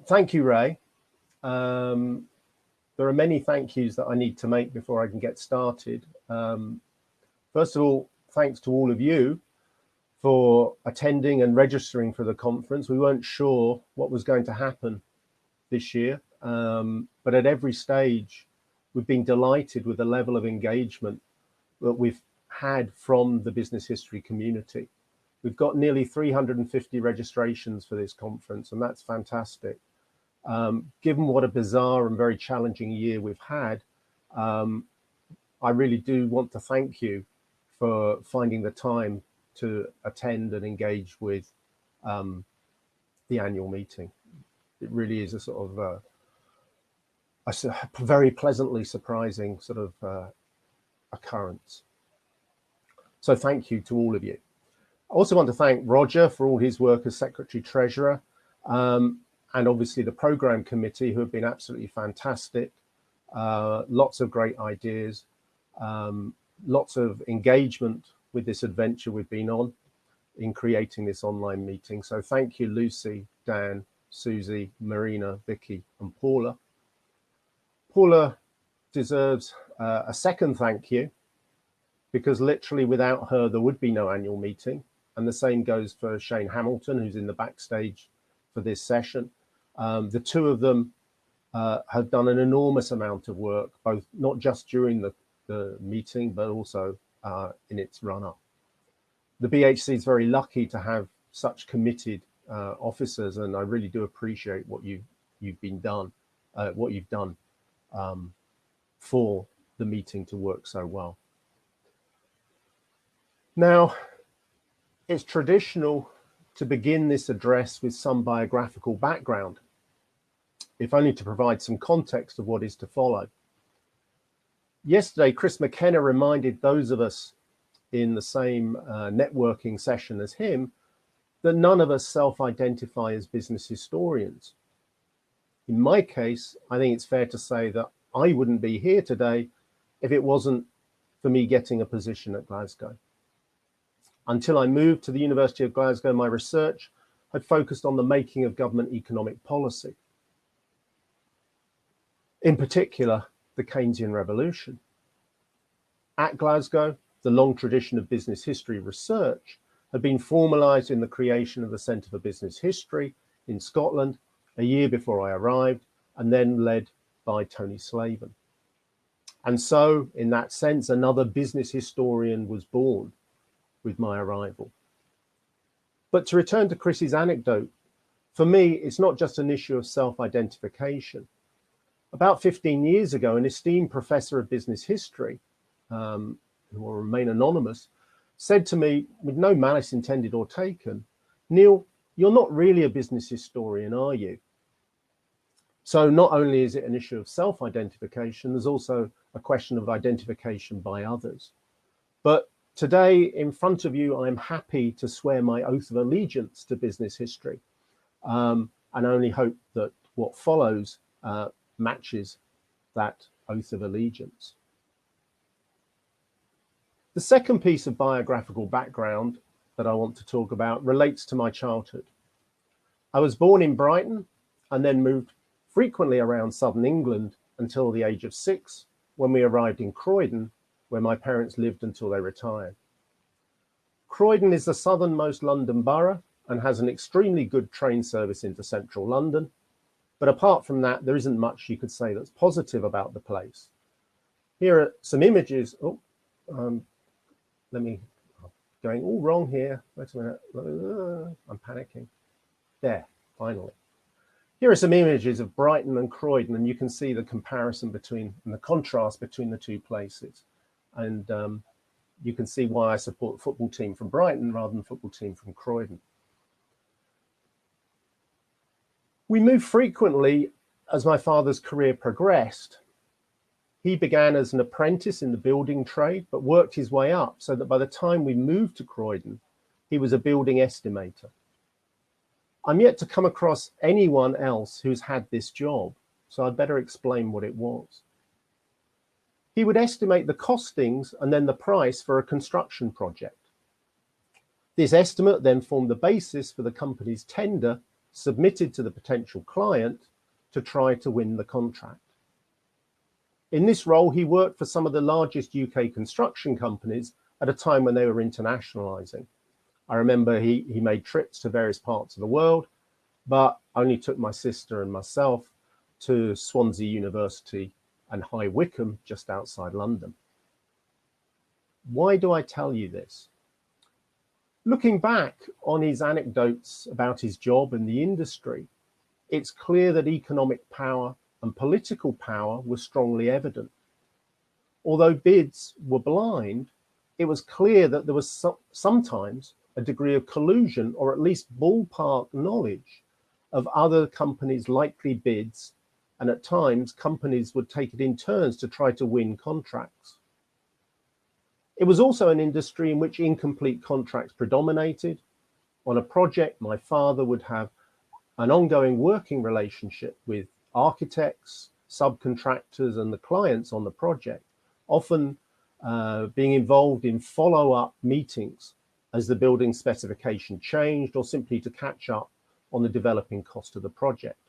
Thank you, Ray. There are many thank yous that I need to make before I can get started. First of all, thanks to all of you for attending and registering for the conference. We weren't sure what was going to happen this year, but at every stage, we've been delighted with the level of engagement that we've had from the business history community. We've got nearly 350 registrations for this conference, and that's fantastic. Given what a bizarre and very challenging year we've had, I really do want to thank you for finding the time to attend and engage with the annual meeting. It really is a sort of a very pleasantly surprising sort of occurrence. So thank you to all of you. I also want to thank Roger for all his work as Secretary Treasurer, and obviously the Programme Committee, who have been absolutely fantastic. Lots of great ideas, lots of engagement with this adventure we've been on in creating this online meeting. So thank you, Lucy, Dan, Susie, Marina, Vicky, and Paula. Paula deserves a second thank you, because literally without her, there would be no annual meeting. And the same goes for Shane Hamilton, who's in the backstage for this session. The two of them have done an enormous amount of work, both not just during the meeting, but also in its run-up. The BHC is very lucky to have such committed officers, and I really do appreciate what you've done for the meeting to work so well. Now, it's traditional to begin this address with some biographical background, if only to provide some context of what is to follow. Yesterday, Chris McKenna reminded those of us in the same networking session as him that none of us self-identify as business historians. In my case, I think it's fair to say that I wouldn't be here today if it wasn't for me getting a position at Glasgow. Until I moved to the University of Glasgow, my research had focused on the making of government economic policy. In particular, the Keynesian Revolution. At Glasgow, the long tradition of business history research had been formalised in the creation of the Centre for Business History in Scotland a year before I arrived, and then led by Tony Slavin. And so, in that sense, another business historian was born with my arrival. But to return to Chris's anecdote, for me, it's not just an issue of self-identification. About 15 years ago, an esteemed professor of business history, who will remain anonymous, said to me, with no malice intended or taken, "Neil, you're not really a business historian, are you?" So not only is it an issue of self-identification, there's also a question of identification by others. But today, in front of you, I'm happy to swear my oath of allegiance to business history, and I only hope that what follows matches that oath of allegiance. The second piece of biographical background that I want to talk about relates to my childhood. I was born in Brighton and then moved frequently around southern England until the age of 6, when we arrived in Croydon, where my parents lived until they retired. Croydon is the southernmost London borough and has an extremely good train service into central London. But apart from that, there isn't much you could say that's positive about the place. Here are some images. Going all wrong here. Wait a minute. I'm panicking. There, finally. Here are some images of Brighton and Croydon, and you can see the comparison between and the contrast between the two places. And you can see why I support the football team from Brighton rather than the football team from Croydon. We moved frequently as my father's career progressed. He began as an apprentice in the building trade, but worked his way up so that by the time we moved to Croydon, he was a building estimator. I'm yet to come across anyone else who's had this job, so I'd better explain what it was. He would estimate the costings and then the price for a construction project. This estimate then formed the basis for the company's tender submitted to the potential client to try to win the contract. In this role, he worked for some of the largest UK construction companies at a time when they were internationalizing. I remember he made trips to various parts of the world, but only took my sister and myself to Swansea University and High Wycombe, just outside London. Why do I tell you this? Looking back on his anecdotes about his job in the industry, it's clear that economic power and political power were strongly evident. Although bids were blind, it was clear that there was sometimes a degree of collusion, or at least ballpark knowledge of other companies' likely bids, and at times companies would take it in turns to try to win contracts. It was also an industry in which incomplete contracts predominated. On a project, my father would have an ongoing working relationship with architects, subcontractors, and the clients on the project, often being involved in follow-up meetings as the building specification changed, or simply to catch up on the developing cost of the project,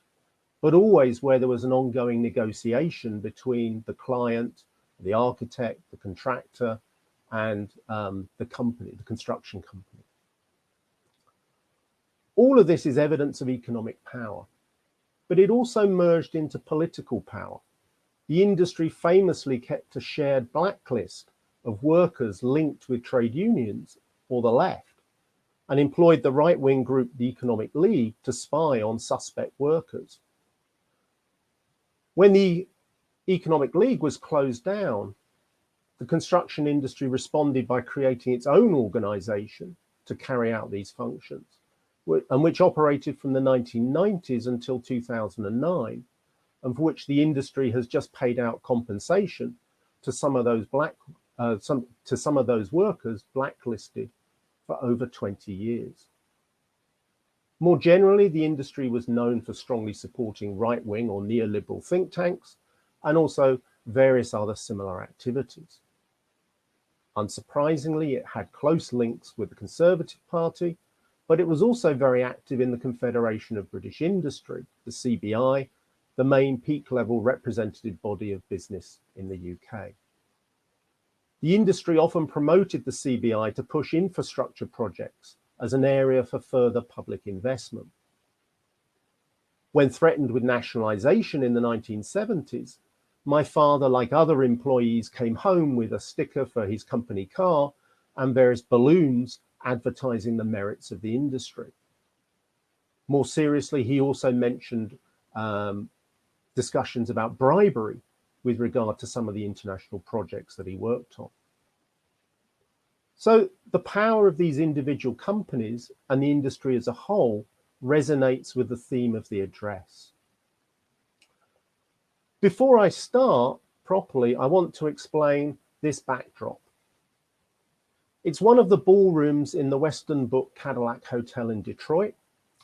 but always where there was an ongoing negotiation between the client, the architect, the contractor, and the company, the construction company. All of this is evidence of economic power, but it also merged into political power. The industry famously kept a shared blacklist of workers linked with trade unions or the left, and employed the right-wing group, the Economic League, to spy on suspect workers. When the Economic League was closed down, the construction industry responded by creating its own organization to carry out these functions, and which operated from the 1990s until 2009, and for which the industry has just paid out compensation to some of those workers blacklisted for over 20 years. More generally, the industry was known for strongly supporting right-wing or neoliberal think tanks, and also various other similar activities. Unsurprisingly, it had close links with the Conservative Party, but it was also very active in the Confederation of British Industry, the CBI, the main peak-level representative body of business in the UK. The industry often promoted the CBI to push infrastructure projects as an area for further public investment. When threatened with nationalisation in the 1970s, my father, like other employees, came home with a sticker for his company car and various balloons advertising the merits of the industry. More seriously, he also mentioned discussions about bribery with regard to some of the international projects that he worked on. So the power of these individual companies and the industry as a whole resonates with the theme of the address. Before I start properly, I want to explain this backdrop. It's one of the ballrooms in the Western Book Cadillac Hotel in Detroit,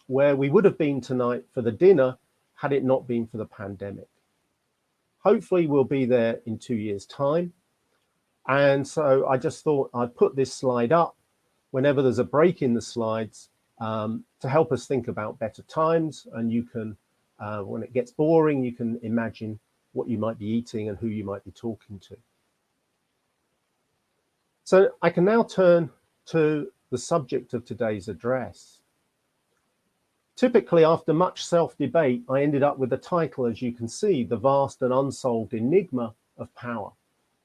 where we would have been tonight for the dinner had it not been for the pandemic. Hopefully we'll be there in 2 years' time. And so I just thought I'd put this slide up whenever there's a break in the slides to help us think about better times. And you can, when it gets boring, you can imagine what you might be eating and who you might be talking to. So I can now turn to the subject of today's address. Typically, after much self-debate, I ended up with the title, as you can see, The Vast and Unsolved Enigma of Power,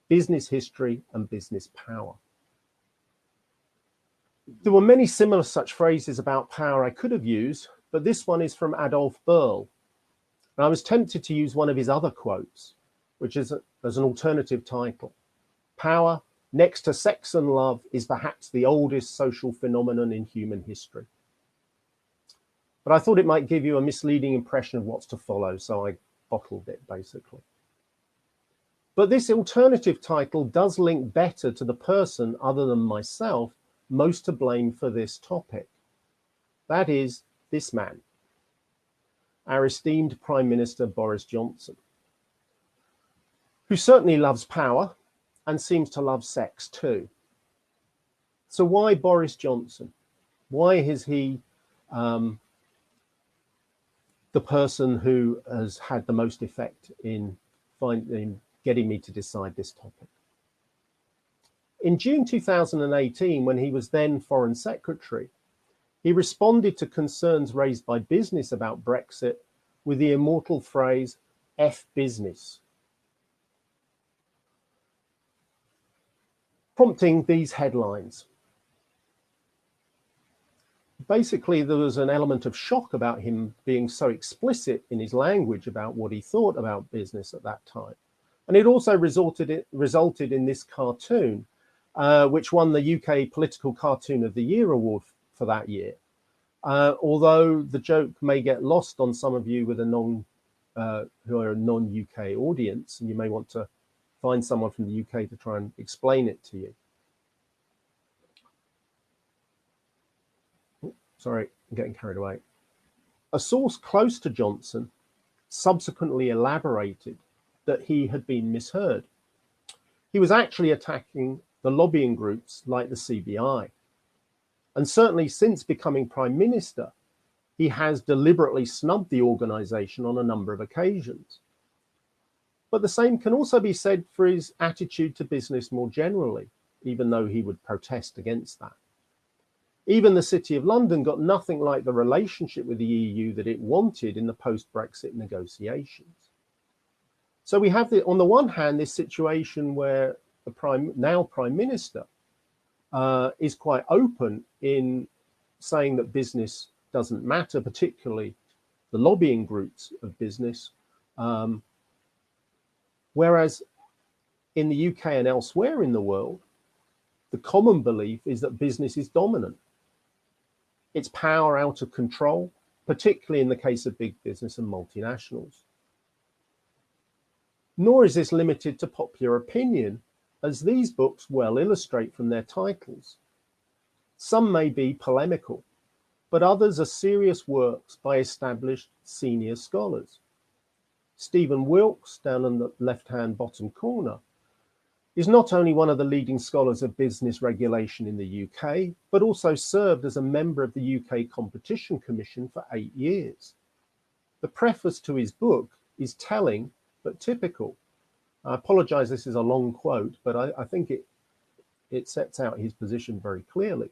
Business History and Business Power. There were many similar such phrases about power I could have used, but this one is from Adolf Berle. And I was tempted to use one of his other quotes, which is as an alternative title. Power, next to sex and love, is perhaps the oldest social phenomenon in human history. But I thought it might give you a misleading impression of what's to follow, so I bottled it, basically. But this alternative title does link better to the person, other than myself, most to blame for this topic. That is this man, our esteemed Prime Minister Boris Johnson, who certainly loves power and seems to love sex too. So why Boris Johnson? Why has he the person who has had the most effect in getting me to decide this topic. In June 2018, when he was then Foreign Secretary, he responded to concerns raised by business about Brexit with the immortal phrase, F business, prompting these headlines. Basically, there was an element of shock about him being so explicit in his language about what he thought about business at that time. And it also resulted in this cartoon, which won the UK Political Cartoon of the Year award for that year. Although the joke may get lost on some of you with who are a non-UK audience, and you may want to find someone from the UK to try and explain it to you. Sorry, I'm getting carried away. A source close to Johnson subsequently elaborated that he had been misheard. He was actually attacking the lobbying groups like the CBI. And certainly since becoming Prime Minister, he has deliberately snubbed the organisation on a number of occasions. But the same can also be said for his attitude to business more generally, even though he would protest against that. Even the City of London got nothing like the relationship with the EU that it wanted in the post-Brexit negotiations. So we have, on the one hand, this situation where the now Prime Minister is quite open in saying that business doesn't matter, particularly the lobbying groups of business, whereas in the UK and elsewhere in the world, the common belief is that business is dominant. Its power out of control, particularly in the case of big business and multinationals. Nor is this limited to popular opinion, as these books well illustrate from their titles. Some may be polemical, but others are serious works by established senior scholars. Stephen Wilkes, down in the left-hand bottom corner, is not only one of the leading scholars of business regulation in the UK, but also served as a member of the UK Competition Commission for 8 years. The preface to his book is telling but typical. I apologise, this is a long quote, but I think it sets out his position very clearly.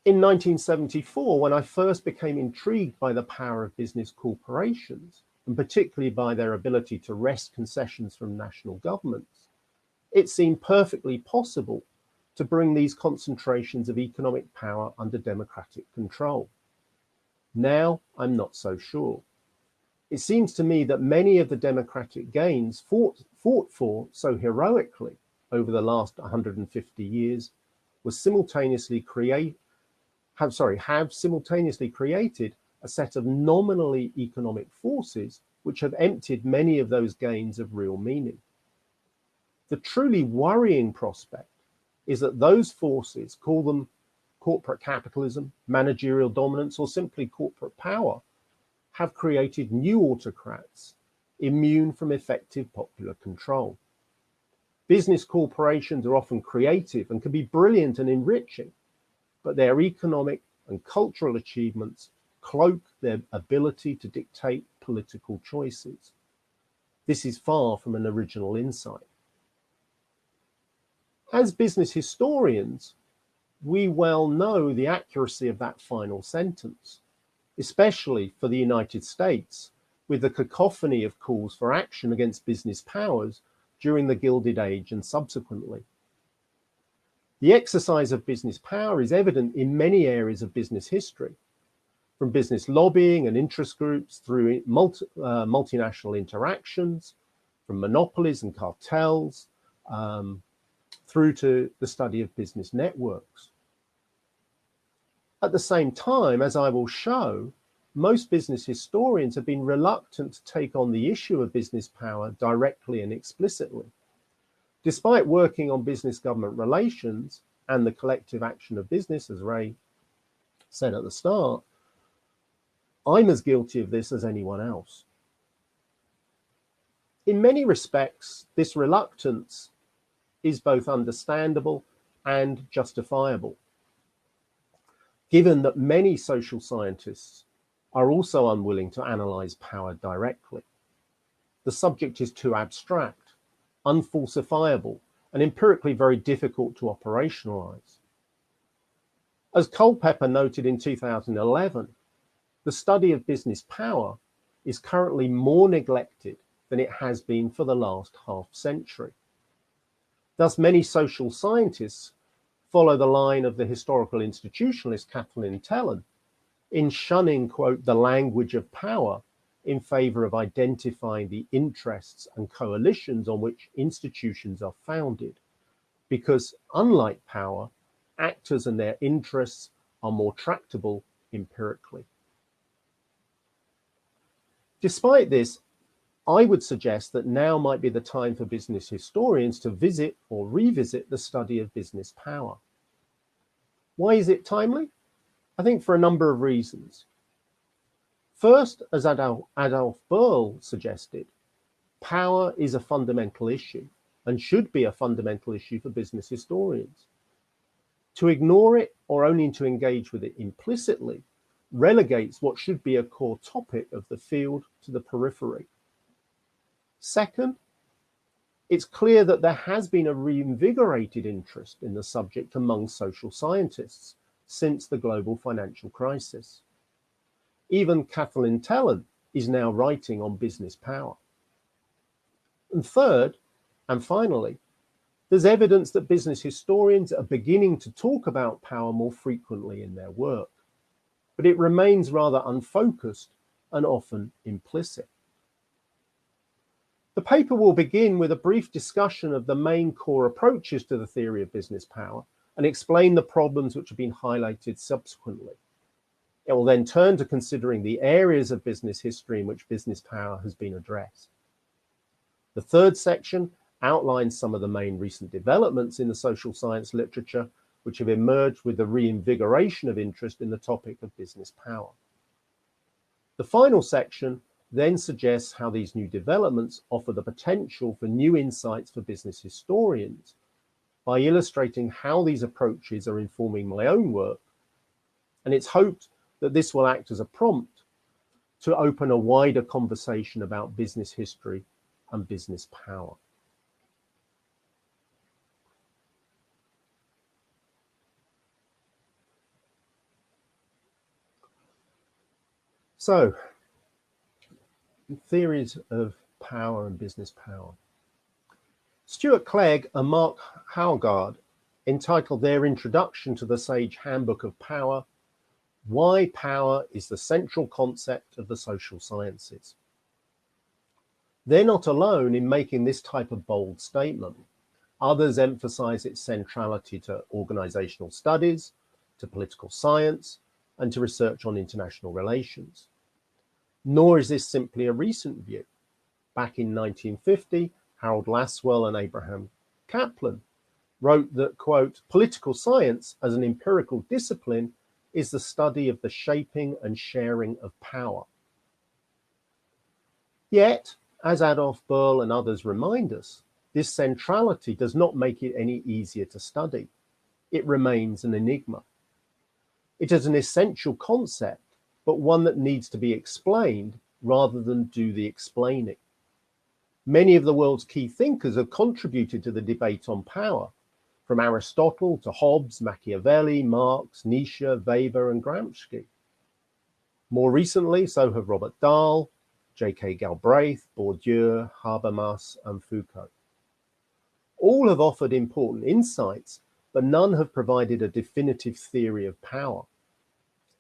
In 1974, when I first became intrigued by the power of business corporations, and particularly by their ability to wrest concessions from national governments, it seemed perfectly possible to bring these concentrations of economic power under democratic control. Now, I'm not so sure. It seems to me that many of the democratic gains fought for so heroically over the last 150 years was have simultaneously created a set of nominally economic forces which have emptied many of those gains of real meaning. The truly worrying prospect is that those forces, call them corporate capitalism, managerial dominance, or simply corporate power, have created new autocrats immune from effective popular control. Business corporations are often creative and can be brilliant and enriching, but their economic and cultural achievements cloak their ability to dictate political choices. This is far from an original insight. As business historians, we well know the accuracy of that final sentence, especially for the United States, with the cacophony of calls for action against business powers during the Gilded Age and subsequently. The exercise of business power is evident in many areas of business history, from business lobbying and interest groups through multinational interactions, from monopolies and cartels, through to the study of business networks. At the same time, as I will show, most business historians have been reluctant to take on the issue of business power directly and explicitly. Despite working on business-government relations and the collective action of business, as Ray said at the start, I'm as guilty of this as anyone else. In many respects, this reluctance is both understandable and justifiable, given that many social scientists are also unwilling to analyse power directly. The subject is too abstract, unfalsifiable, and empirically very difficult to operationalise. As Culpeper noted in 2011, the study of business power is currently more neglected than it has been for the last half-century. Thus, many social scientists follow the line of the historical institutionalist Kathleen Tellon in shunning, quote, the language of power in favour of identifying the interests and coalitions on which institutions are founded, because unlike power, actors and their interests are more tractable empirically. Despite this, I would suggest that now might be the time for business historians to visit or revisit the study of business power. Why is it timely? I think for a number of reasons. First, as Adolf Berle suggested, power is a fundamental issue and should be a fundamental issue for business historians. To ignore it or only to engage with it implicitly relegates what should be a core topic of the field to the periphery. Second, it's clear that there has been a reinvigorated interest in the subject among social scientists since the global financial crisis. Even Kathleen Tellon is now writing on business power. And third, and finally, there's evidence that business historians are beginning to talk about power more frequently in their work, but it remains rather unfocused and often implicit. The paper will begin with a brief discussion of the main core approaches to the theory of business power and explain the problems which have been highlighted subsequently. It will then turn to considering the areas of business history in which business power has been addressed. The third section outlines some of the main recent developments in the social science literature which have emerged with the reinvigoration of interest in the topic of business power. The final section then suggests how these new developments offer the potential for new insights for business historians by illustrating how these approaches are informing my own work, and it's hoped that this will act as a prompt to open a wider conversation about business history and business power. So, theories of power and business power. Stuart Clegg and Mark Howgard entitled their introduction to the Sage Handbook of Power, Why Power is the Central Concept of the Social Sciences. They're not alone in making this type of bold statement. Others emphasize its centrality to organizational studies, to political science, and to research on international relations. Nor is this simply a recent view. Back in 1950, Harold Lasswell and Abraham Kaplan wrote that, quote, political science as an empirical discipline is the study of the shaping and sharing of power. Yet, as Adolf Berle and others remind us, this centrality does not make it any easier to study. It remains an enigma. It is an essential concept, but one that needs to be explained rather than do the explaining. Many of the world's key thinkers have contributed to the debate on power, from Aristotle to Hobbes, Machiavelli, Marx, Nietzsche, Weber, and Gramsci. More recently, so have Robert Dahl, J.K. Galbraith, Bourdieu, Habermas, and Foucault. All have offered important insights, but none have provided a definitive theory of power.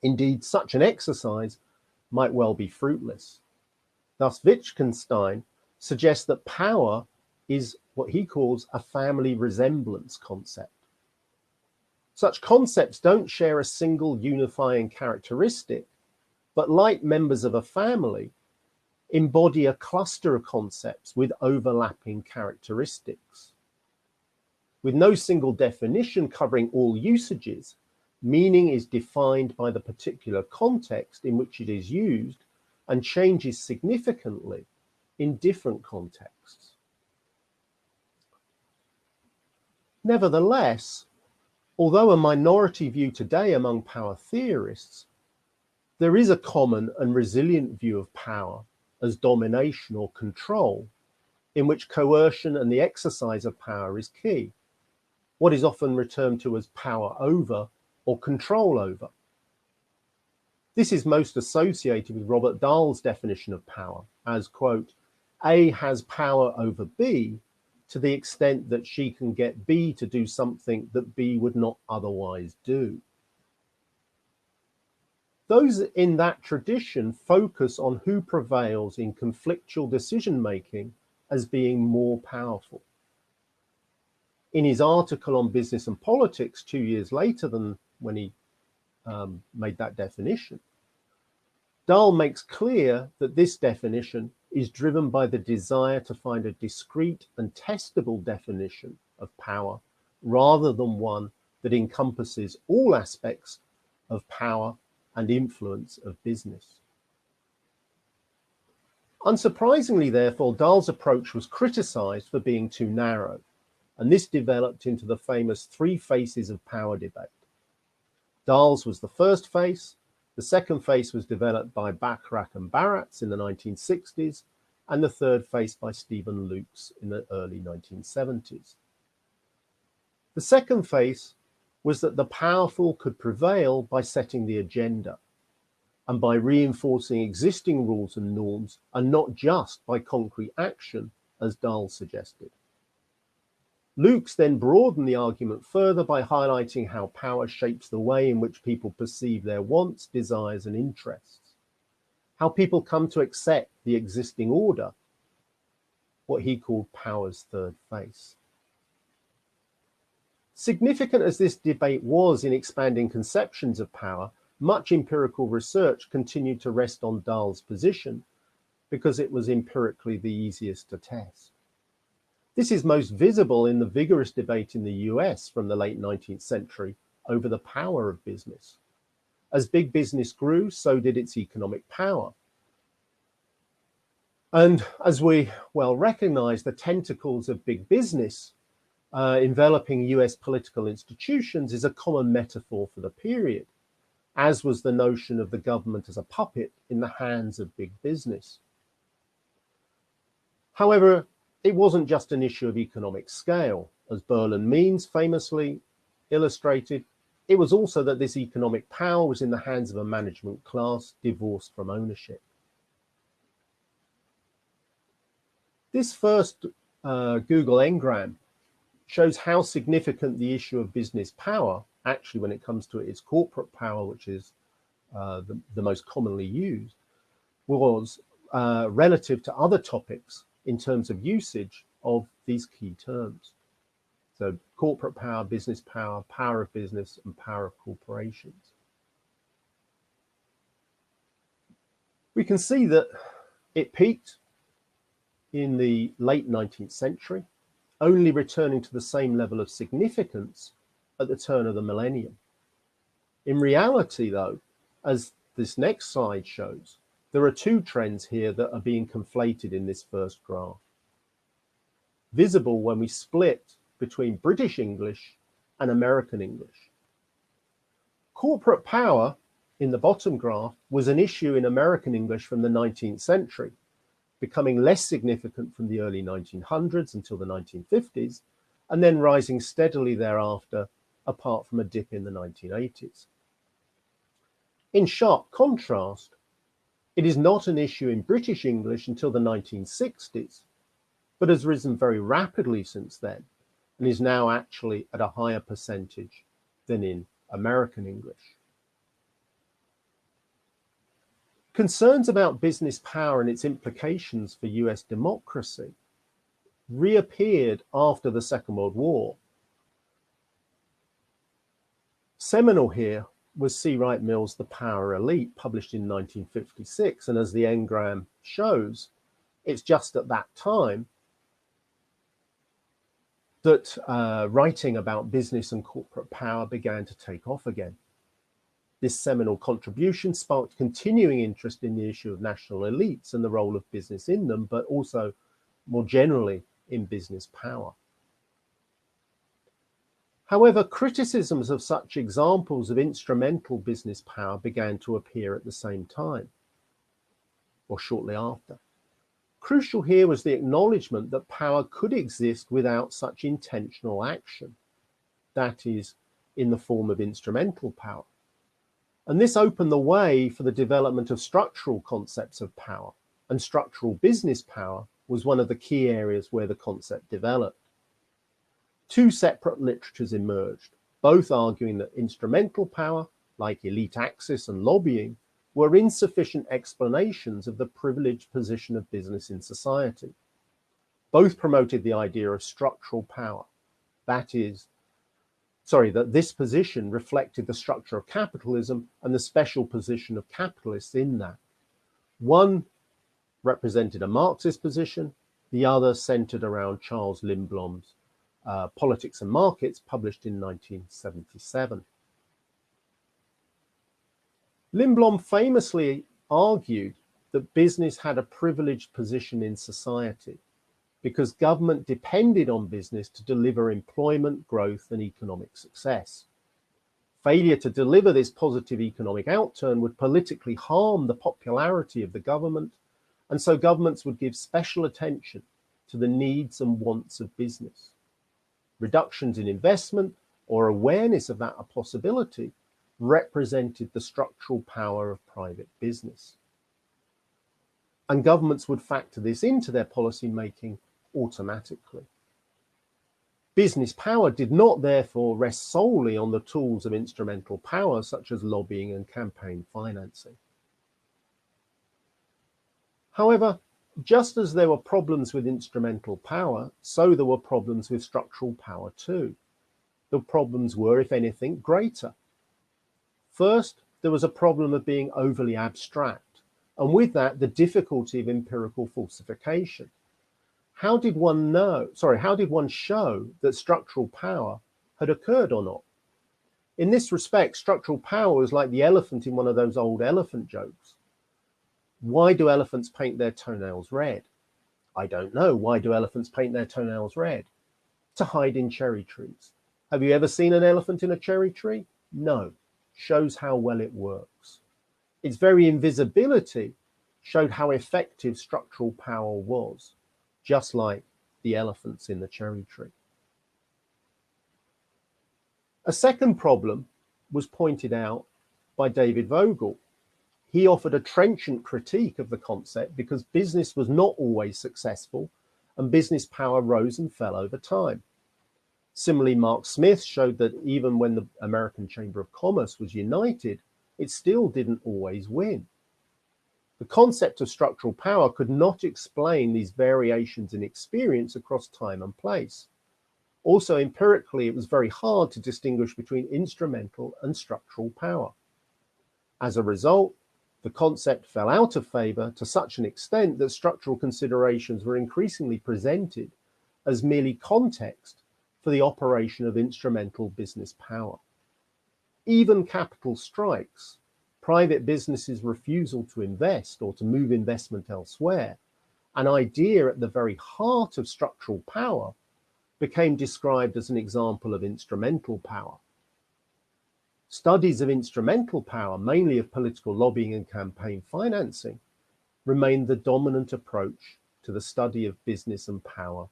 Indeed, such an exercise might well be fruitless. Thus, Wittgenstein suggests that power is what he calls a family resemblance concept. Such concepts don't share a single unifying characteristic, but like members of a family, embody a cluster of concepts with overlapping characteristics. With no single definition covering all usages, meaning is defined by the particular context in which it is used and changes significantly in different contexts. Nevertheless, although a minority view today among power theorists, There is a common and resilient view of power as domination or control, in which coercion and the exercise of power is key, what is often referred to as power over or control over. This is most associated with Robert Dahl's definition of power as, quote, A has power over B to the extent that she can get B to do something that B would not otherwise do. Those in that tradition focus on who prevails in conflictual decision-making as being more powerful. In his article on business and politics 2 years later than when he made that definition, Dahl makes clear that this definition is driven by the desire to find a discrete and testable definition of power rather than one that encompasses all aspects of power and influence of business. Unsurprisingly, therefore, Dahl's approach was criticized for being too narrow, and this developed into the famous three faces of power debate. Dahl's was the first face. The second face was developed by Bachrach and Baratz in the 1960s, and the third face by Stephen Lukes in the early 1970s. The second face was that the powerful could prevail by setting the agenda and by reinforcing existing rules and norms, and not just by concrete action, as Dahl suggested. Lukes then broadened the argument further by highlighting how power shapes the way in which people perceive their wants, desires, and interests, how people come to accept the existing order, what he called power's third face. Significant as this debate was in expanding conceptions of power, much empirical research continued to rest on Dahl's position because it was empirically the easiest to test. This is most visible in the vigorous debate in the US from the late 19th century over the power of business. As big business grew, so did its economic power. And as we well recognize, the tentacles of big business enveloping US political institutions is a common metaphor for the period, as was the notion of the government as a puppet in the hands of big business. However, it wasn't just an issue of economic scale. As Berlin Means famously illustrated, it was also that this economic power was in the hands of a management class divorced from ownership. This first Google Ngram shows how significant the issue of business power, actually when it comes to its corporate power, which is the most commonly used, was relative to other topics in terms of usage of these key terms. So corporate power, business power, power of business, and power of corporations. We can see that it peaked in the late 19th century, only returning to the same level of significance at the turn of the millennium. In reality, though, as this next slide shows, there are two trends here that are being conflated in this first graph. Visible when we split between British English and American English. Corporate power in the bottom graph was an issue in American English from the 19th century, becoming less significant from the early 1900s until the 1950s, and then rising steadily thereafter, apart from a dip in the 1980s. In sharp contrast, it is not an issue in British English until the 1960s, but has risen very rapidly since then, and is now actually at a higher percentage than in American English. Concerns about business power and its implications for US democracy reappeared after the Second World War. Seminal here was C. Wright Mill's The Power Elite, published in 1956. And as the Ngram shows, it's just at that time that writing about business and corporate power began to take off again. This seminal contribution sparked continuing interest in the issue of national elites and the role of business in them, but also more generally in business power. However, criticisms of such examples of instrumental business power began to appear at the same time, or shortly after. Crucial here was the acknowledgement that power could exist without such intentional action, that is, in the form of instrumental power. And this opened the way for the development of structural concepts of power, and structural business power was one of the key areas where the concept developed. Two separate literatures emerged, both arguing that instrumental power, like elite access and lobbying, were insufficient explanations of the privileged position of business in society. Both promoted the idea of structural power, that this position reflected the structure of capitalism and the special position of capitalists in that. One represented a Marxist position, the other centered around Charles Lindblom's Politics and Markets, published in 1977. Lindblom famously argued that business had a privileged position in society because government depended on business to deliver employment, growth, and economic success. Failure to deliver this positive economic outturn would politically harm the popularity of the government, and so governments would give special attention to the needs and wants of business. Reductions in investment or awareness of that a possibility represented the structural power of private business. And governments would factor this into their policy making automatically. Business power did not therefore rest solely on the tools of instrumental power such as lobbying and campaign financing. However, just as there were problems with instrumental power, so there were problems with structural power too. The problems were, if anything, greater. First, there was a problem of being overly abstract, and with that, the difficulty of empirical falsification. How did one show that structural power had occurred or not? In this respect, structural power was like the elephant in one of those old elephant jokes. Why do elephants paint their toenails red? I don't know. Why do elephants paint their toenails red? To hide in cherry trees. Have you ever seen an elephant in a cherry tree? No. Shows how well it works. Its very invisibility showed how effective structural power was, just like the elephants in the cherry tree. A second problem was pointed out by David Vogel. He offered a trenchant critique of the concept because business was not always successful and business power rose and fell over time. Similarly, Mark Smith showed that even when the American Chamber of Commerce was united, it still didn't always win. The concept of structural power could not explain these variations in experience across time and place. Also, empirically, it was very hard to distinguish between instrumental and structural power. As a result, the concept fell out of favor to such an extent that structural considerations were increasingly presented as merely context for the operation of instrumental business power. Even capital strikes, private businesses' refusal to invest or to move investment elsewhere, an idea at the very heart of structural power, became described as an example of instrumental power. Studies of instrumental power, mainly of political lobbying and campaign financing, remained the dominant approach to the study of business and power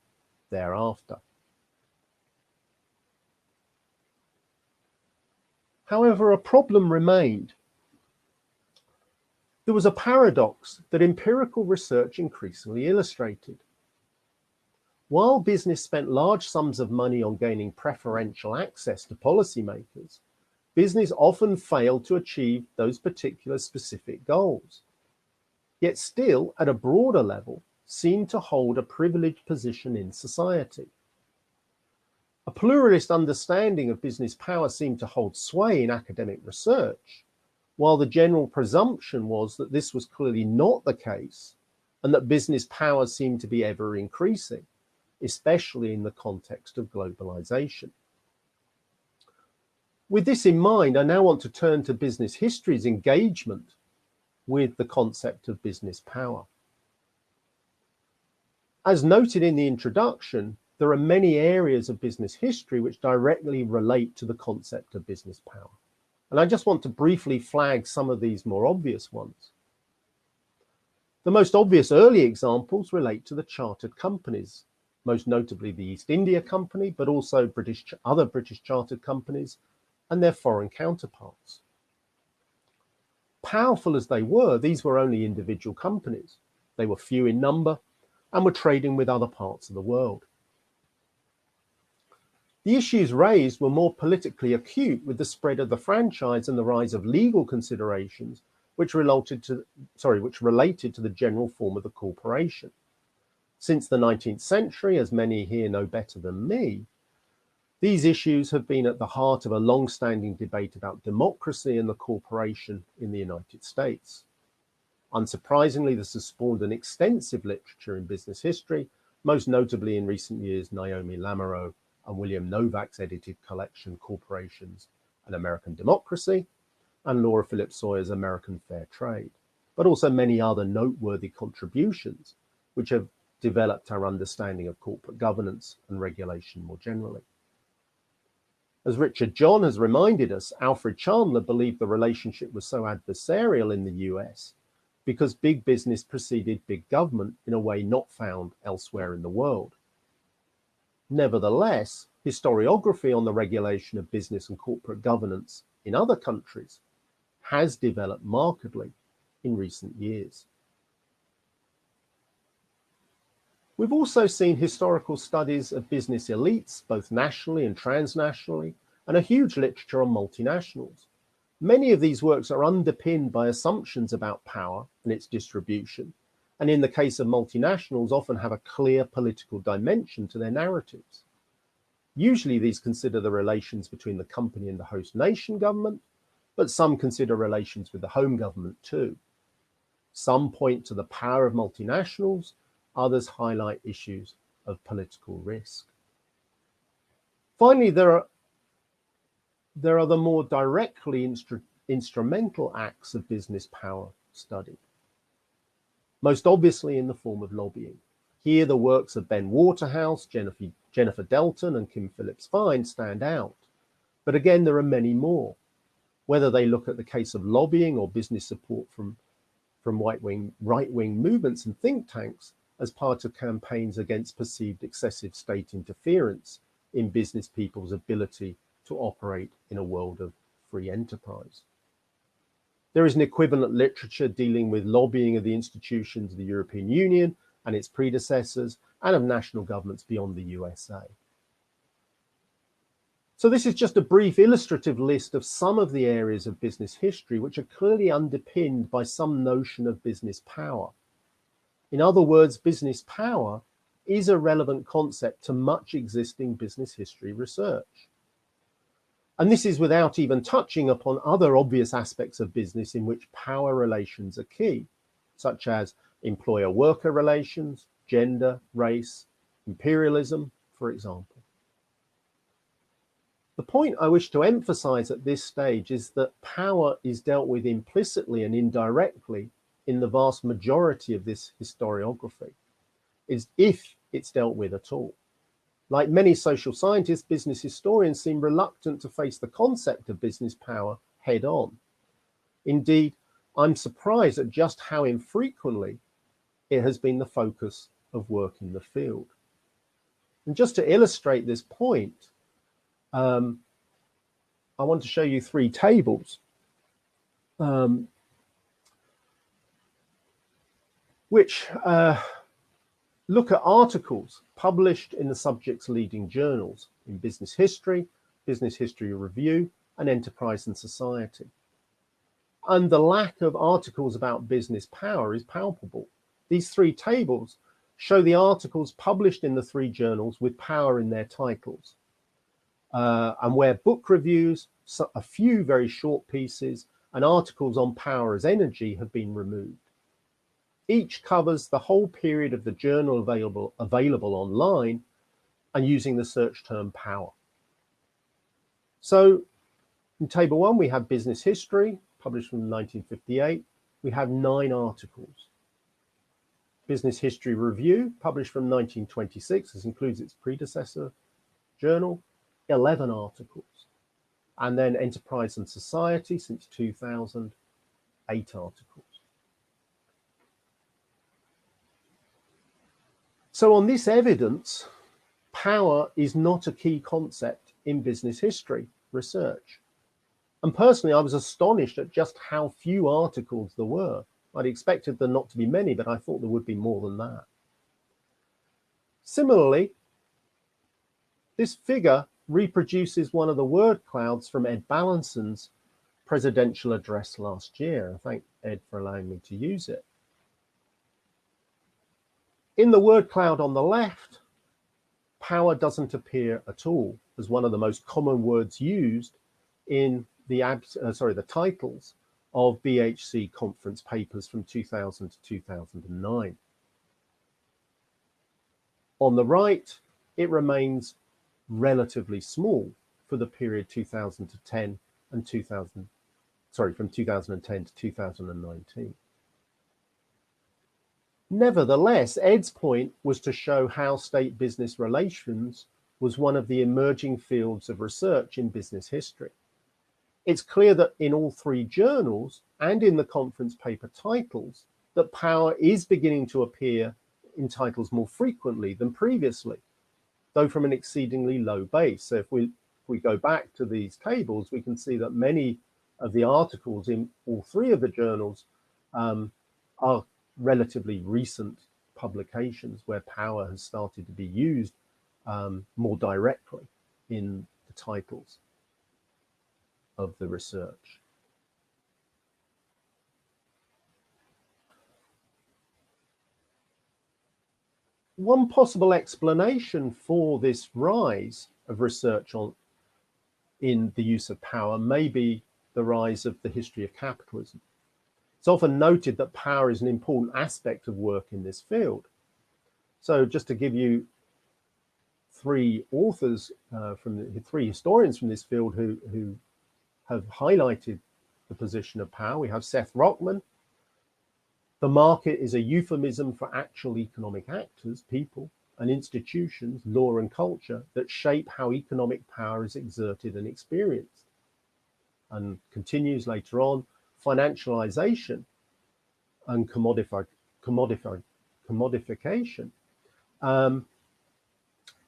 thereafter. However, a problem remained. There was a paradox that empirical research increasingly illustrated. While business spent large sums of money on gaining preferential access to policymakers, business often failed to achieve those particular specific goals, yet still, at a broader level, seemed to hold a privileged position in society. A pluralist understanding of business power seemed to hold sway in academic research, while the general presumption was that this was clearly not the case and that business power seemed to be ever increasing, especially in the context of globalization. With this in mind, I now want to turn to business history's engagement with the concept of business power. As noted in the introduction, there are many areas of business history which directly relate to the concept of business power. And I just want to briefly flag some of these more obvious ones. The most obvious early examples relate to the chartered companies, most notably the East India Company, but also other British chartered companies and their foreign counterparts. Powerful as they were, these were only individual companies. They were few in number and were trading with other parts of the world. The issues raised were more politically acute with the spread of the franchise and the rise of legal considerations which related to the general form of the corporation. Since the 19th century, as many here know better than me, these issues have been at the heart of a long-standing debate about democracy and the corporation in the United States. Unsurprisingly, this has spawned an extensive literature in business history, most notably in recent years Naomi Lamoureux and William Novak's edited collection Corporations and American Democracy, and Laura Phillips Sawyer's American Fair Trade, but also many other noteworthy contributions which have developed our understanding of corporate governance and regulation more generally. As Richard John has reminded us, Alfred Chandler believed the relationship was so adversarial in the US because big business preceded big government in a way not found elsewhere in the world. Nevertheless, historiography on the regulation of business and corporate governance in other countries has developed markedly in recent years. We've also seen historical studies of business elites, both nationally and transnationally, and a huge literature on multinationals. Many of these works are underpinned by assumptions about power and its distribution, and in the case of multinationals, often have a clear political dimension to their narratives. Usually these consider the relations between the company and the host nation government, but some consider relations with the home government too. Some point to the power of multinationals, others highlight issues of political risk. Finally, there are the more directly instrumental acts of business power studied, most obviously in the form of lobbying. Here, the works of Ben Waterhouse, Jennifer Delton, and Kim Phillips Fine stand out. But again, there are many more. Whether they look at the case of lobbying or business support from right-wing movements and think tanks as part of campaigns against perceived excessive state interference in business people's ability to operate in a world of free enterprise. There is an equivalent literature dealing with lobbying of the institutions of the European Union and its predecessors and of national governments beyond the USA. So this is just a brief illustrative list of some of the areas of business history which are clearly underpinned by some notion of business power. In other words, business power is a relevant concept to much existing business history research. And this is without even touching upon other obvious aspects of business in which power relations are key, such as employer-worker relations, gender, race, imperialism, for example. The point I wish to emphasize at this stage is that power is dealt with implicitly and indirectly in the vast majority of this historiography, is if it's dealt with at all. Like many social scientists, business historians seem reluctant to face the concept of business power head on. Indeed, I'm surprised at just how infrequently it has been the focus of work in the field. And just to illustrate this point, I want to show you three tables which look at articles published in the subject's leading journals in Business History Review, and Enterprise and Society. And the lack of articles about business power is palpable. These three tables show the articles published in the three journals with power in their titles. And where book reviews, a few very short pieces, and articles on power as energy have been removed. Each covers the whole period of the journal available online and using the search term power. So in table 1, we have Business History, published from 1958. We have 9 articles. Business History Review, published from 1926. This includes its predecessor journal, 11 articles. And then Enterprise and Society, since 2000, 8 articles. So on this evidence, power is not a key concept in business history research. And personally, I was astonished at just how few articles there were. I'd expected there not to be many, but I thought there would be more than that. Similarly, this figure reproduces one of the word clouds from Ed Balanson's presidential address last year. I thank Ed for allowing me to use it. In the word cloud on the left, power doesn't appear at all as one of the most common words used in the titles of BHC conference papers from 2000 to 2009. On the right, it remains relatively small for the period 2010 and from 2010 to 2019. Nevertheless, Ed's point was to show how state-business relations was one of the emerging fields of research in business history. It's clear that in all 3 journals and in the conference paper titles, that power is beginning to appear in titles more frequently than previously, though from an exceedingly low base. So if we go back to these tables, we can see that many of the articles in all 3 of the journals are relatively recent publications where power has started to be used more directly in the titles of the research. One possible explanation for this rise of research in the use of power may be the rise of the history of capitalism. It's often noted that power is an important aspect of work in this field. So just to give you 3 authors, 3 historians from this field who have highlighted the position of power. We have Seth Rockman. The market is a euphemism for actual economic actors, people, and institutions, law and culture, that shape how economic power is exerted and experienced. And continues later on, financialization and commodification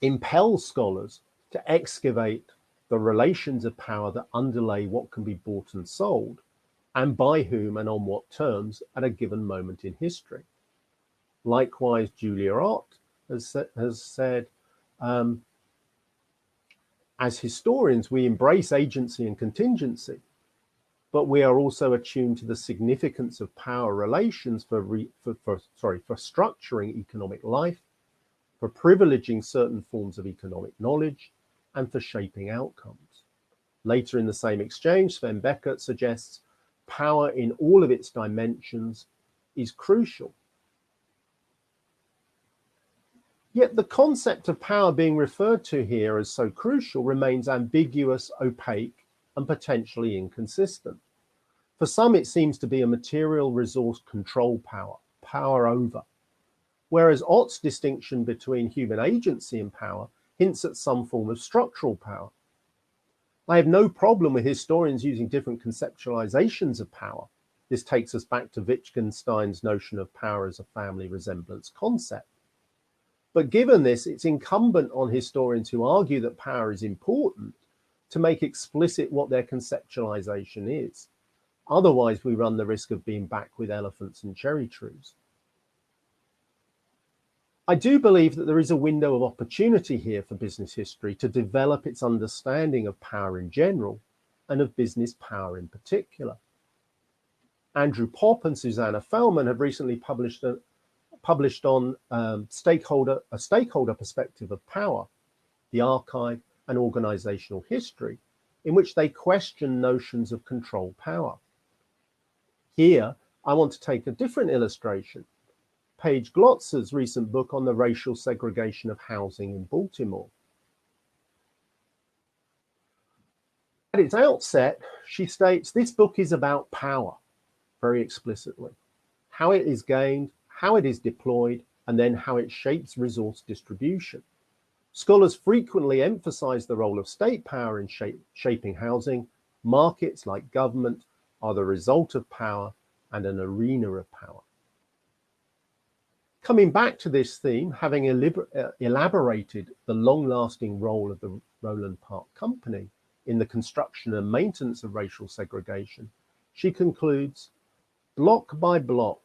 impels scholars to excavate the relations of power that underlay what can be bought and sold, and by whom and on what terms at a given moment in history. Likewise, Julia Ott has said, as historians, we embrace agency and contingency, but we are also attuned to the significance of power relations for structuring economic life, for privileging certain forms of economic knowledge, and for shaping outcomes. Later in the same exchange, Sven Beckert suggests power in all of its dimensions is crucial. Yet the concept of power being referred to here as so crucial remains ambiguous, opaque, and potentially inconsistent. For some, it seems to be a material resource control power, power over, whereas Ott's distinction between human agency and power hints at some form of structural power. I have no problem with historians using different conceptualizations of power. This takes us back to Wittgenstein's notion of power as a family resemblance concept. But given this, it's incumbent on historians who argue that power is important to make explicit what their conceptualization is. Otherwise, we run the risk of being back with elephants and cherry trees. I do believe that there is a window of opportunity here for business history to develop its understanding of power in general and of business power in particular. Andrew Popp and Susanna Fellman have recently published on a stakeholder perspective of power, the archive and organizational history, in which they question notions of control power. Here, I want to take a different illustration. Paige Glotzer's recent book on the racial segregation of housing in Baltimore. At its outset, she states this book is about power, very explicitly, how it is gained, how it is deployed, and then how it shapes resource distribution. Scholars frequently emphasize the role of state power in shaping housing. Markets, like government, are the result of power and an arena of power. Coming back to this theme, having elaborated the long-lasting role of the Roland Park Company in the construction and maintenance of racial segregation, she concludes, block by block,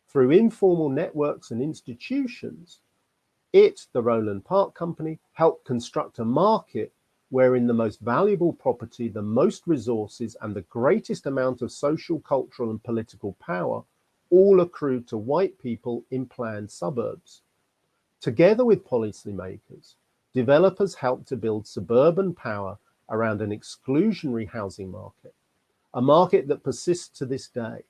through informal networks and institutions, the Roland Park Company, helped construct a market wherein the most valuable property, the most resources, and the greatest amount of social, cultural, and political power all accrued to white people in planned suburbs. Together with policymakers, developers helped to build suburban power around an exclusionary housing market, a market that persists to this day.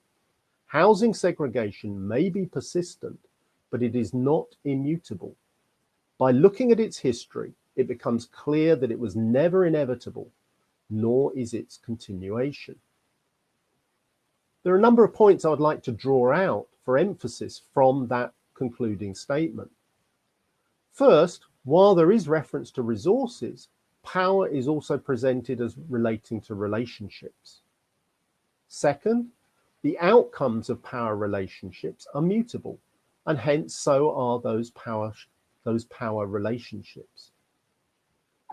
Housing segregation may be persistent, but it is not immutable. By looking at its history, it becomes clear that it was never inevitable, nor is its continuation. There are a number of points I would like to draw out for emphasis from that concluding statement. First, while there is reference to resources, power is also presented as relating to relationships. Second, the outcomes of power relationships are mutable, and hence so are those power relationships.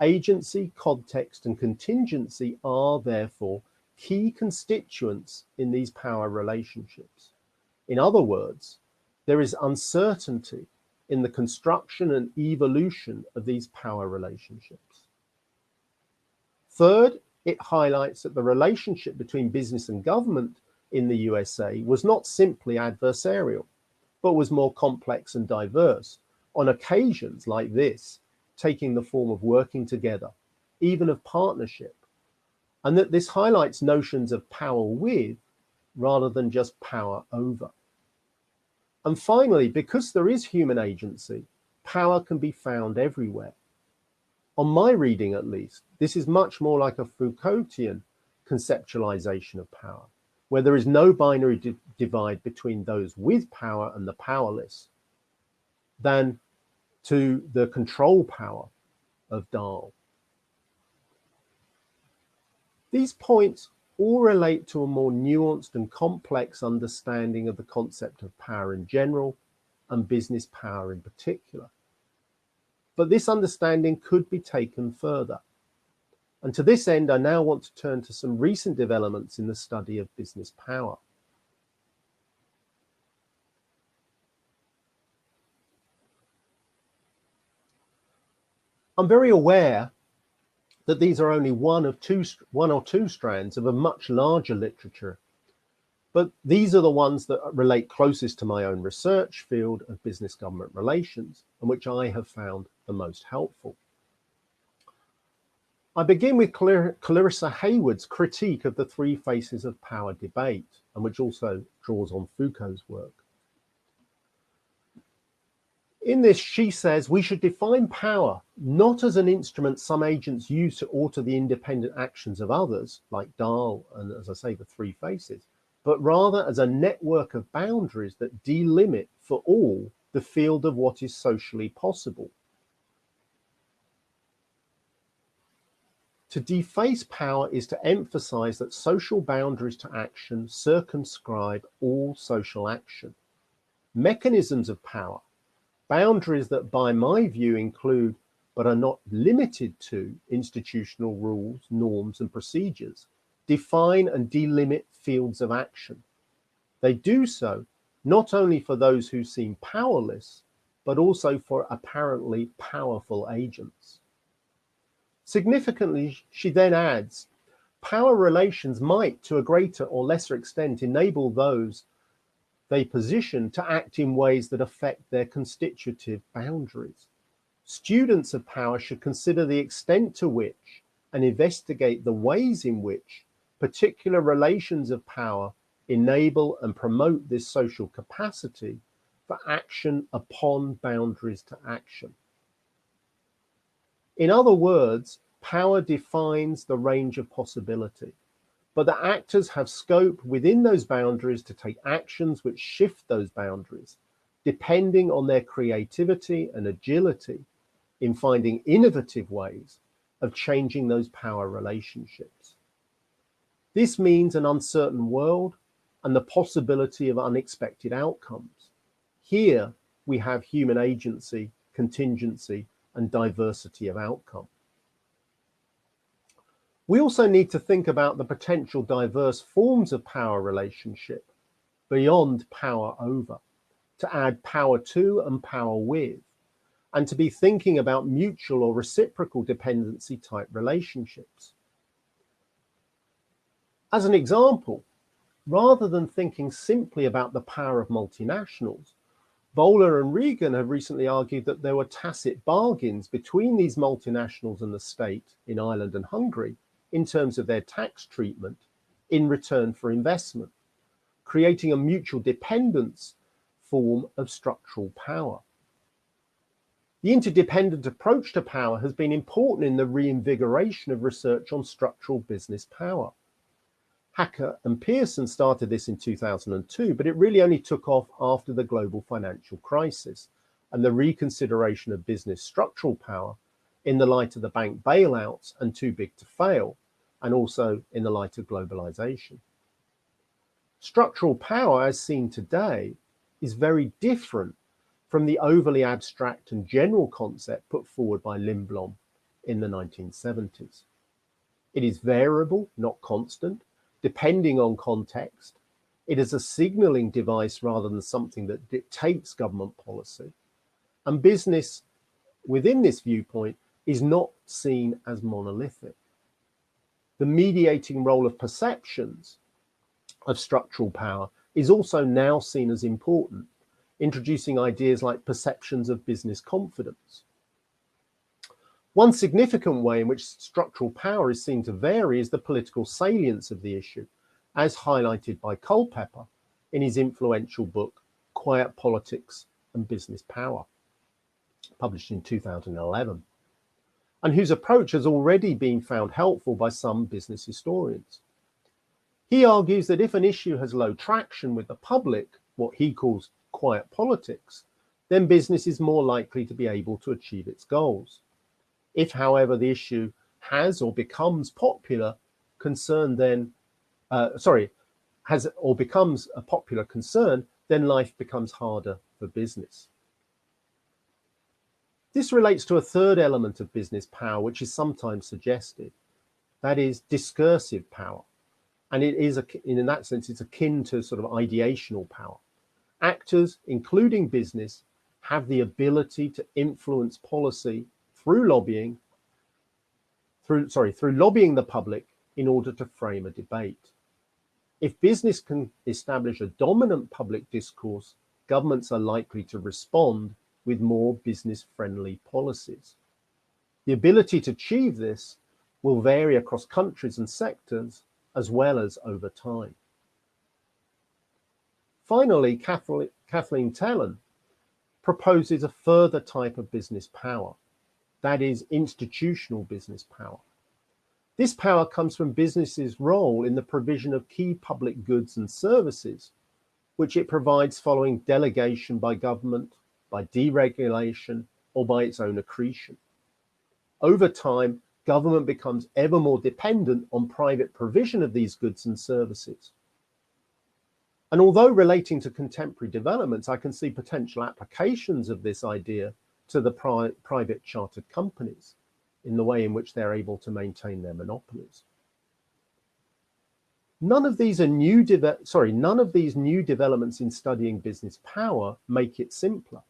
Agency, context, and contingency are therefore key constituents in these power relationships. In other words, there is uncertainty in the construction and evolution of these power relationships. Third, it highlights that the relationship between business and government in the USA was not simply adversarial, but was more complex and diverse, on occasions like this, taking the form of working together, even of partnership, and that this highlights notions of power with rather than just power over. And finally, because there is human agency, power can be found everywhere. On my reading, at least, this is much more like a Foucaultian conceptualization of power, where there is no binary divide between those with power and the powerless, than to the control power of Dahl. These points all relate to a more nuanced and complex understanding of the concept of power in general and business power in particular. But this understanding could be taken further. And to this end, I now want to turn to some recent developments in the study of business power. I'm very aware that these are only one or two strands of a much larger literature, but these are the ones that relate closest to my own research field of business government relations, and which I have found the most helpful. I begin with Clarissa Hayward's critique of the three faces of power debate, and which also draws on Foucault's work. In this, she says we should define power not as an instrument some agents use to alter the independent actions of others, like Dahl and, as I say, the three faces, but rather as a network of boundaries that delimit for all the field of what is socially possible. To deface power is to emphasize that social boundaries to action circumscribe all social action. Mechanisms of power, boundaries that by my view include but are not limited to institutional rules, norms, and procedures, define and delimit fields of action. They do so not only for those who seem powerless, but also for apparently powerful agents. Significantly, she then adds, power relations might, to a greater or lesser extent, enable those they position to act in ways that affect their constitutive boundaries. Students of power should consider the extent to which and investigate the ways in which particular relations of power enable and promote this social capacity for action upon boundaries to action. In other words, power defines the range of possibility, but the actors have scope within those boundaries to take actions which shift those boundaries, depending on their creativity and agility in finding innovative ways of changing those power relationships. This means an uncertain world and the possibility of unexpected outcomes. Here we have human agency, contingency, and diversity of outcome. We also need to think about the potential diverse forms of power relationship beyond power over, to add power to and power with, and to be thinking about mutual or reciprocal dependency type relationships. As an example, rather than thinking simply about the power of multinationals, Bowler and Regan have recently argued that there were tacit bargains between these multinationals and the state in Ireland and Hungary in terms of their tax treatment in return for investment, creating a mutual dependence form of structural power. The interdependent approach to power has been important in the reinvigoration of research on structural business power. Hacker and Pearson started this in 2002, but it really only took off after the global financial crisis and the reconsideration of business structural power in the light of the bank bailouts and too big to fail, and also in the light of globalization. Structural power, as seen today, is very different from the overly abstract and general concept put forward by Lindblom in the 1970s. It is variable, not constant, depending on context. It is a signaling device rather than something that dictates government policy. And business within this viewpoint is not seen as monolithic. The mediating role of perceptions of structural power is also now seen as important, introducing ideas like perceptions of business confidence. One significant way in which structural power is seen to vary is the political salience of the issue, as highlighted by Culpeper in his influential book, Quiet Politics and Business Power, published in 2011, and whose approach has already been found helpful by some business historians. He argues that if an issue has low traction with the public, what he calls quiet politics, then business is more likely to be able to achieve its goals. If, however, the issue has or becomes popular concern, then becomes a popular concern, then life becomes harder for business. This relates to a third element of business power, which is sometimes suggested, that is discursive power. And it is, in that sense, it's akin to sort of ideational power. Actors, including business, have the ability to influence policy through lobbying the public in order to frame a debate. If business can establish a dominant public discourse, governments are likely to respond with more business-friendly policies. The ability to achieve this will vary across countries and sectors, as well as over time. Finally, Kathleen Tellon proposes a further type of business power, that is institutional business power. This power comes from business's role in the provision of key public goods and services, which it provides following delegation by government, by deregulation, or by its own accretion. Over time, government becomes ever more dependent on private provision of these goods and services. And although relating to contemporary developments, I can see potential applications of this idea to the private chartered companies in the way in which they're able to maintain their monopolies. None of these new developments in studying business power make it simpler.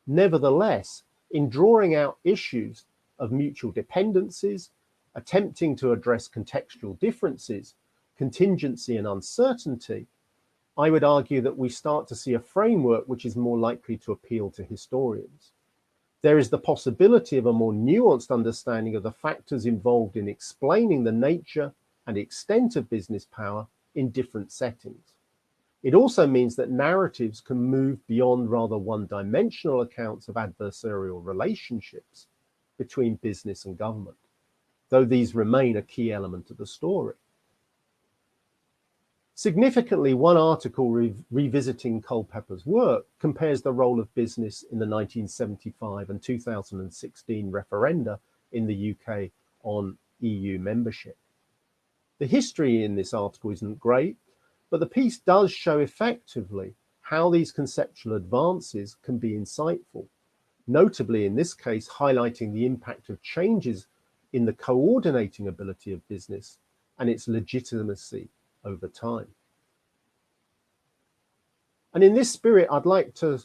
Nevertheless, in drawing out issues of mutual dependencies, attempting to address contextual differences, contingency and uncertainty, I would argue that we start to see a framework which is more likely to appeal to historians. There is the possibility of a more nuanced understanding of the factors involved in explaining the nature and extent of business power in different settings. It also means that narratives can move beyond rather one-dimensional accounts of adversarial relationships between business and government, though these remain a key element of the story. Significantly, one article revisiting Culpeper's work compares the role of business in the 1975 and 2016 referenda in the UK on EU membership. The history in this article isn't great, but the piece does show effectively how these conceptual advances can be insightful, notably in this case highlighting the impact of changes in the coordinating ability of business and its legitimacy over time. And in this spirit, I'd like to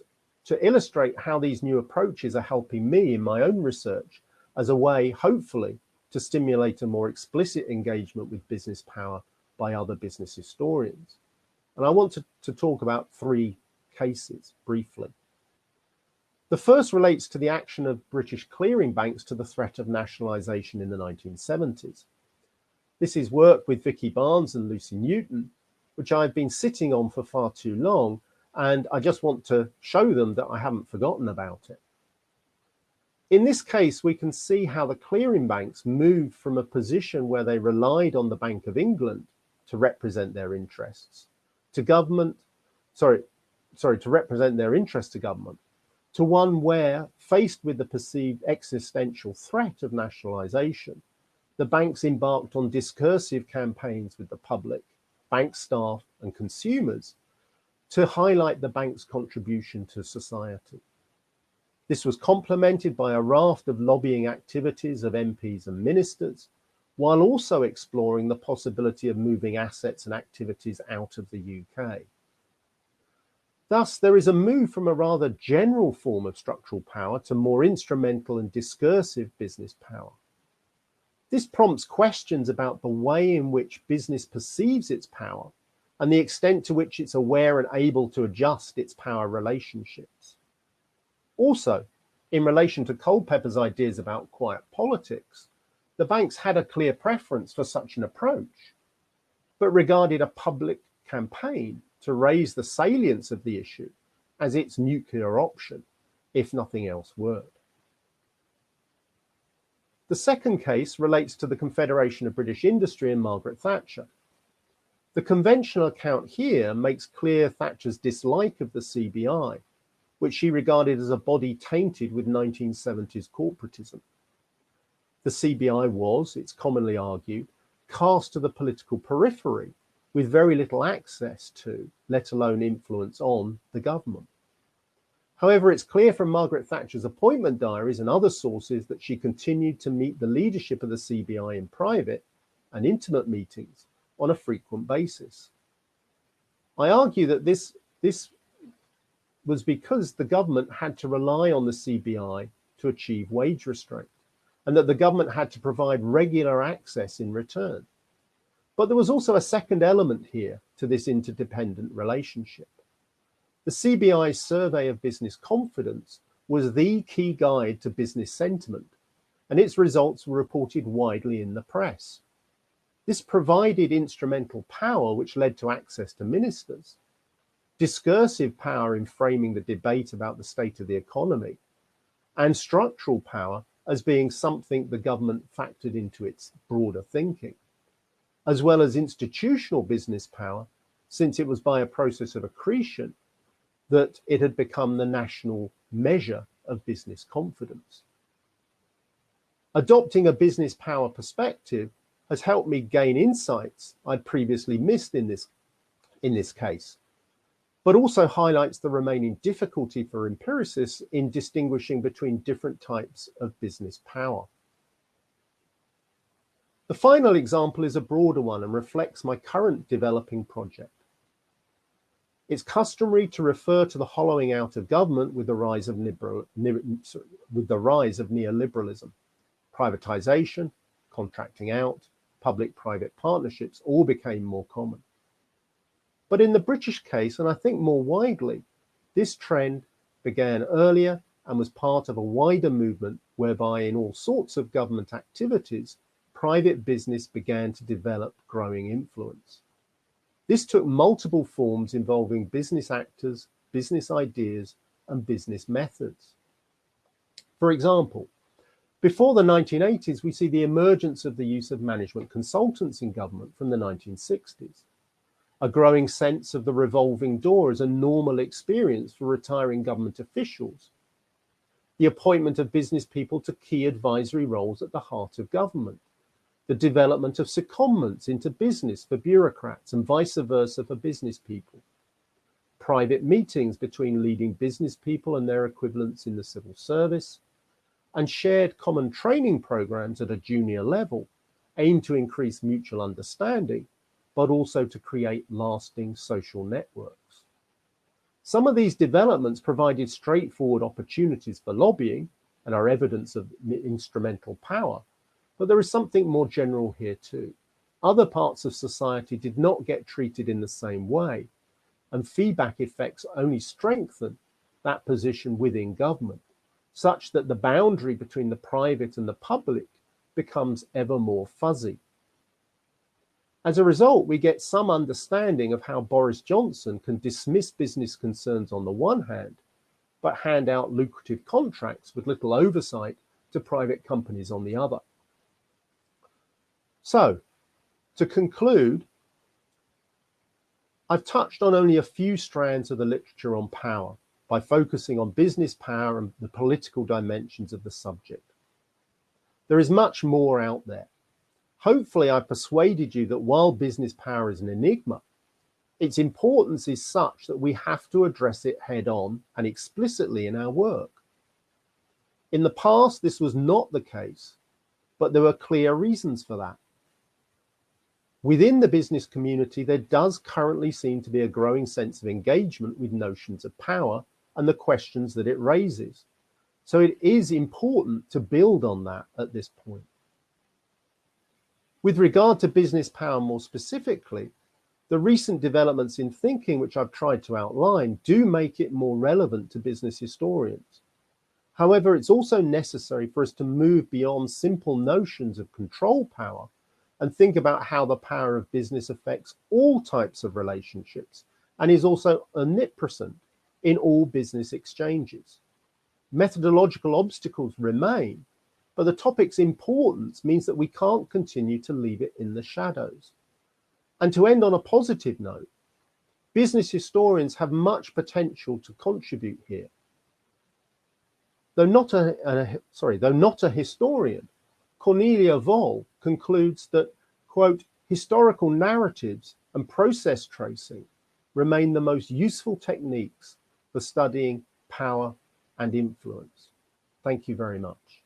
illustrate how these new approaches are helping me in my own research as a way, hopefully, to stimulate a more explicit engagement with business power by other business historians. And I want to talk about three cases briefly. The first relates to the action of British clearing banks to the threat of nationalisation in the 1970s. This is work with Vicky Barnes and Lucy Newton, which I've been sitting on for far too long, and I just want to show them that I haven't forgotten about it. In this case, we can see how the clearing banks moved from a position where they relied on the Bank of England to represent their interests to government, to represent their interest to government, to one where, faced with the perceived existential threat of nationalisation, the banks embarked on discursive campaigns with the public, bank staff and consumers to highlight the bank's contribution to society. This was complemented by a raft of lobbying activities of MPs and ministers, while also exploring the possibility of moving assets and activities out of the UK. Thus, there is a move from a rather general form of structural power to more instrumental and discursive business power. This prompts questions about the way in which business perceives its power and the extent to which it's aware and able to adjust its power relationships. Also, in relation to Culpeper's ideas about quiet politics, the banks had a clear preference for such an approach, but regarded a public campaign to raise the salience of the issue as its nuclear option, if nothing else worked. The second case relates to the Confederation of British Industry and Margaret Thatcher. The conventional account here makes clear Thatcher's dislike of the CBI, which she regarded as a body tainted with 1970s corporatism. The CBI was, it's commonly argued, cast to the political periphery with very little access to, let alone influence on, the government. However, it's clear from Margaret Thatcher's appointment diaries and other sources that she continued to meet the leadership of the CBI in private and intimate meetings on a frequent basis. I argue that this was because the government had to rely on the CBI to achieve wage restraint, and that the government had to provide regular access in return. But there was also a second element here to this interdependent relationship. The CBI's survey of business confidence was the key guide to business sentiment, and its results were reported widely in the press. This provided instrumental power which led to access to ministers, discursive power in framing the debate about the state of the economy, and structural power as being something the government factored into its broader thinking, as well as institutional business power, since it was by a process of accretion that it had become the national measure of business confidence. Adopting a business power perspective has helped me gain insights I'd previously missed in this case, but also highlights the remaining difficulty for empiricists in distinguishing between different types of business power. The final example is a broader one and reflects my current developing project. It's customary to refer to the hollowing out of government with the rise of neoliberalism. Privatization, contracting out, public-private partnerships all became more common. But in the British case, and I think more widely, this trend began earlier and was part of a wider movement whereby in all sorts of government activities, private business began to develop growing influence. This took multiple forms involving business actors, business ideas, and business methods. For example, before the 1980s, we see the emergence of the use of management consultants in government from the 1960s. a growing sense of the revolving door as a normal experience for retiring government officials, the appointment of business people to key advisory roles at the heart of government, the development of secondments into business for bureaucrats and vice versa for business people, private meetings between leading business people and their equivalents in the civil service, and shared common training programs at a junior level aimed to increase mutual understanding, but also to create lasting social networks. Some of these developments provided straightforward opportunities for lobbying and are evidence of instrumental power, but there is something more general here too. Other parts of society did not get treated in the same way, and feedback effects only strengthen that position within government, such that the boundary between the private and the public becomes ever more fuzzy. As a result, we get some understanding of how Boris Johnson can dismiss business concerns on the one hand, but hand out lucrative contracts with little oversight to private companies on the other. So, to conclude, I've touched on only a few strands of the literature on power by focusing on business power and the political dimensions of the subject. There is much more out there. Hopefully, I've persuaded you that while business power is an enigma, its importance is such that we have to address it head on and explicitly in our work. In the past, this was not the case, but there were clear reasons for that. Within the business community, there does currently seem to be a growing sense of engagement with notions of power and the questions that it raises. So it is important to build on that at this point. With regard to business power more specifically, the recent developments in thinking, which I've tried to outline, do make it more relevant to business historians. However, it's also necessary for us to move beyond simple notions of control power and think about how the power of business affects all types of relationships and is also omnipresent in all business exchanges. Methodological obstacles remain, but the topic's importance means that we can't continue to leave it in the shadows. And to end on a positive note, business historians have much potential to contribute here. Though not a historian, Cornelia Voll concludes that, quote, historical narratives and process tracing remain the most useful techniques for studying power and influence. Thank you very much.